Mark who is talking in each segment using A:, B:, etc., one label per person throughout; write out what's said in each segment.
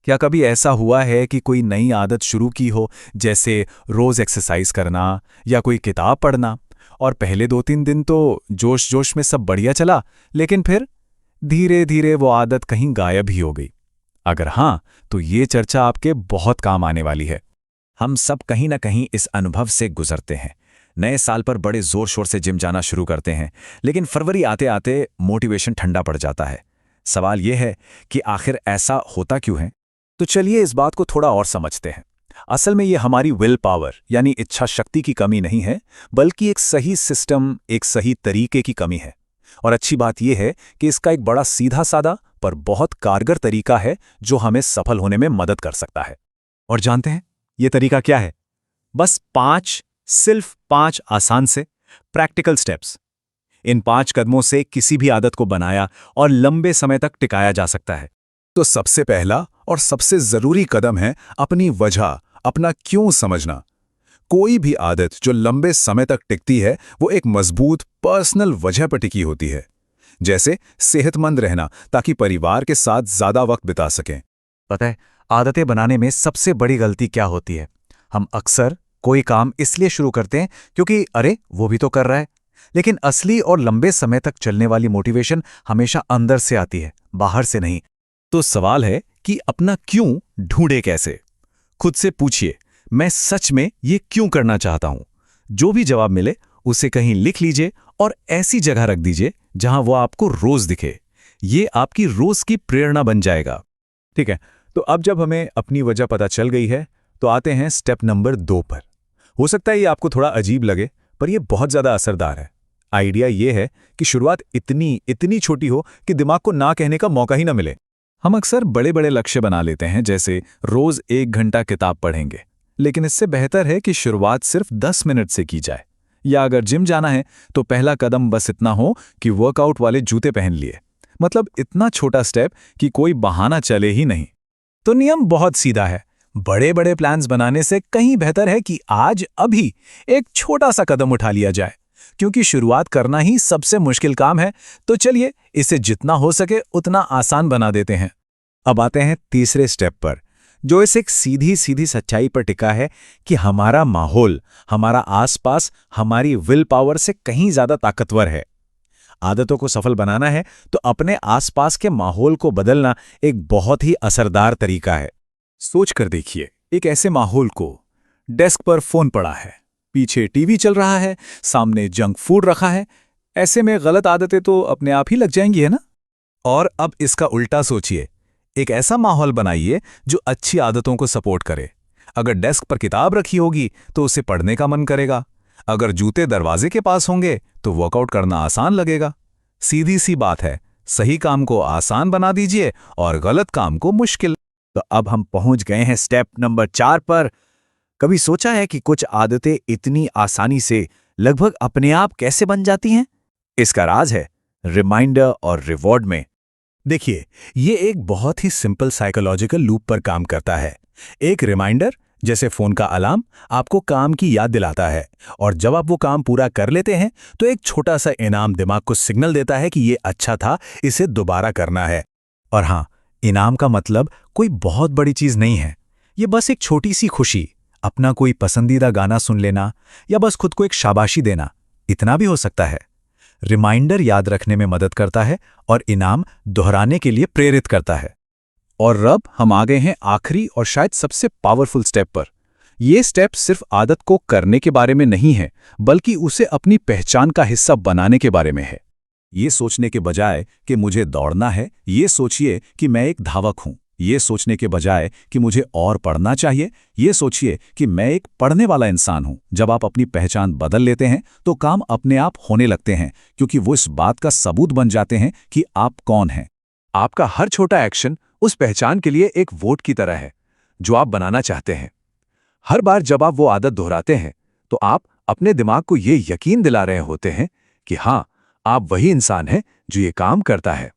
A: क्या कभी ऐसा हुआ है कि कोई नई आदत शुरू की हो, जैसे रोज एक्सरसाइज करना या कोई किताब पढ़ना, और पहले 2-3 दिन तो जोश जोश में सब बढ़िया चला, लेकिन फिर धीरे धीरे वो आदत कहीं गायब ही हो गई? अगर हाँ, तो ये चर्चा आपके बहुत काम आने वाली है।
B: हम सब कहीं ना कहीं इस अनुभव से गुजरते हैं। नए साल पर बड़े जोर शोर से जिम जाना शुरू करते हैं, लेकिन फरवरी आते आते मोटिवेशन ठंडा पड़ जाता है। सवाल यह है कि आखिर ऐसा होता क्यों है?
A: तो चलिए इस बात को थोड़ा और समझते हैं। असल में ये हमारी विल पावर यानी इच्छा शक्ति की कमी नहीं है, बल्कि एक सही सिस्टम, एक सही तरीके की कमी है। और अच्छी बात यह है कि इसका एक बड़ा सीधा सादा पर बहुत कारगर तरीका है जो हमें सफल होने में मदद कर सकता है। और जानते हैं ये तरीका क्या है? बस 5, सिर्फ 5 आसान से प्रैक्टिकल स्टेप्स। इन 5 कदमों से किसी भी आदत को बनाया और लंबे समय तक टिकाया जा सकता है। तो सबसे पहला और सबसे जरूरी कदम है अपनी वजह, अपना क्यों समझना। कोई भी आदत जो लंबे समय तक टिकती है वो एक मजबूत पर्सनल वजह पर टिकी होती है। जैसे सेहतमंद रहना ताकि परिवार के साथ ज्यादा वक्त बिता सकें।
B: पता है, आदतें बनाने में सबसे बड़ी गलती क्या होती है? हम अक्सर कोई काम इसलिए शुरू करते हैं क्योंकि अरे वो भी तो कर रहा है। लेकिन असली और लंबे समय तक चलने वाली मोटिवेशन हमेशा अंदर से आती है, बाहर से नहीं।
A: तो सवाल है कि अपना क्यों ढूंढे कैसे? खुद से पूछिए, मैं सच में ये क्यों करना चाहता हूं? जो भी जवाब मिले उसे कहीं लिख लीजिए और ऐसी जगह रख दीजिए जहां वो आपको रोज दिखे। ये आपकी रोज की प्रेरणा बन जाएगा। ठीक है, तो अब जब हमें अपनी वजह पता चल गई है, तो आते हैं स्टेप नंबर 2 पर। हो सकता है ये आपको थोड़ा अजीब लगे, पर यह बहुत ज्यादा असरदार है। आइडिया ये है कि शुरुआत इतनी छोटी हो कि दिमाग को ना कहने का मौका ही ना मिले। हम अक्सर बड़े बड़े लक्ष्य बना लेते हैं, जैसे रोज 1 घंटा किताब पढ़ेंगे। लेकिन इससे बेहतर है कि शुरुआत सिर्फ 10 मिनट से की जाए। या अगर जिम जाना है तो पहला कदम बस इतना हो कि वर्कआउट वाले जूते पहन लिए। मतलब इतना छोटा स्टेप कि कोई बहाना चले ही नहीं। तो नियम बहुत सीधा है। बड़े बड़े प्लान्स बनाने से कहीं बेहतर है कि आज अभी एक छोटा सा कदम उठा लिया जाए, क्योंकि शुरुआत करना ही सबसे मुश्किल काम है। तो चलिए इसे जितना हो सके उतना आसान बना देते हैं। अब आते हैं तीसरे स्टेप पर, जो इस एक सीधी सीधी सच्चाई पर टिका है कि हमारा माहौल, हमारा आसपास हमारी विल पावर से कहीं ज्यादा ताकतवर है। आदतों को सफल बनाना है तो अपने आसपास के माहौल को बदलना एक बहुत ही असरदार तरीका है। सोच कर देखिए, एक ऐसे माहौल को, डेस्क पर फोन पड़ा है, पीछे टीवी चल रहा है, सामने जंक फूड रखा है। ऐसे में गलत आदतें तो अपने आप ही लग जाएंगी, है ना? और अब इसका उल्टा सोचिए, एक ऐसा माहौल बनाइए जो अच्छी आदतों को सपोर्ट करे। अगर डेस्क पर किताब रखी होगी तो उसे पढ़ने का मन करेगा। अगर जूते दरवाजे के पास होंगे तो वर्कआउट करना आसान लगेगा। सीधी सी बात है, सही काम को आसान बना दीजिए और गलत काम को मुश्किल।
B: तो अब हम पहुंच गए हैं स्टेप नंबर 4 पर। कभी सोचा है कि कुछ आदतें इतनी आसानी से लगभग अपने आप कैसे बन जाती हैं? इसका राज है रिमाइंडर और रिवॉर्ड में।
A: देखिए, ये एक बहुत ही सिंपल साइकोलॉजिकल लूप पर काम करता है। एक रिमाइंडर, जैसे फोन का अलार्म, आपको काम की याद दिलाता है, और जब आप वो काम पूरा कर लेते हैं तो एक छोटा सा इनाम दिमाग को सिग्नल देता है कि ये अच्छा था, इसे दोबारा करना है। और हाँ, इनाम का मतलब कोई बहुत बड़ी चीज नहीं है। ये बस एक छोटी सी खुशी, अपना कोई पसंदीदा गाना सुन लेना या बस खुद को एक शाबाशी देना, इतना भी हो सकता है। रिमाइंडर याद रखने में मदद करता है और इनाम दोहराने के लिए प्रेरित करता है। और अब हम आ गए हैं आखिरी और शायद सबसे पावरफुल स्टेप पर। ये स्टेप सिर्फ आदत को करने के बारे में नहीं है, बल्कि उसे अपनी पहचान का हिस्सा बनाने के बारे में है। ये सोचने के बजाय कि मुझे दौड़ना है, ये सोचिए कि मैं एक धावक हूं। ये सोचने के बजाय कि मुझे और पढ़ना चाहिए, ये सोचिए कि मैं एक पढ़ने वाला इंसान हूं। जब आप अपनी पहचान बदल लेते हैं तो काम अपने आप होने लगते हैं, क्योंकि वो इस बात का सबूत बन जाते हैं कि आप कौन हैं। आपका हर छोटा एक्शन उस पहचान के लिए एक वोट की तरह है जो आप बनाना चाहते हैं। हर बार जब आप वो आदत दोहराते हैं तो आप अपने दिमाग को ये यकीन दिला रहे होते हैं कि हाँ, आप वही इंसान हैं जो ये काम करता है।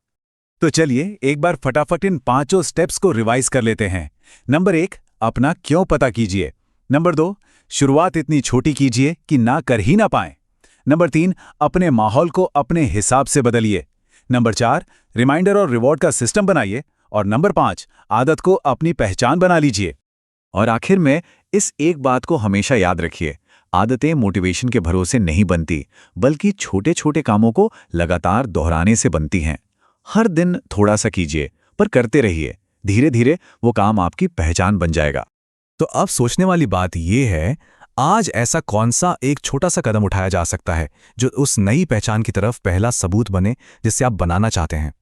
A: तो चलिए एक बार फटाफट इन 5 स्टेप्स को रिवाइज कर लेते हैं। नंबर 1, अपना क्यों पता कीजिए। नंबर 2, शुरुआत इतनी छोटी कीजिए कि ना कर ही ना पाएं। नंबर 3, अपने माहौल को अपने हिसाब से बदलिए। नंबर 4, रिमाइंडर और रिवॉर्ड का सिस्टम बनाइए।
B: और नंबर 5, आदत को अपनी पहचान बना लीजिए। और आखिर में इस एक बात को हमेशा याद रखिए, आदतें मोटिवेशन के भरोसे नहीं बनती, बल्कि छोटे छोटे कामों को लगातार दोहराने से बनती हैं। हर दिन थोड़ा सा कीजिए, पर करते रहिए। धीरे धीरे वो काम आपकी पहचान बन जाएगा।
A: तो अब सोचने वाली बात यह है, आज ऐसा कौन सा एक छोटा सा कदम उठाया जा सकता है जो उस नई पहचान की तरफ पहला सबूत बने जिससे आप बनाना चाहते हैं।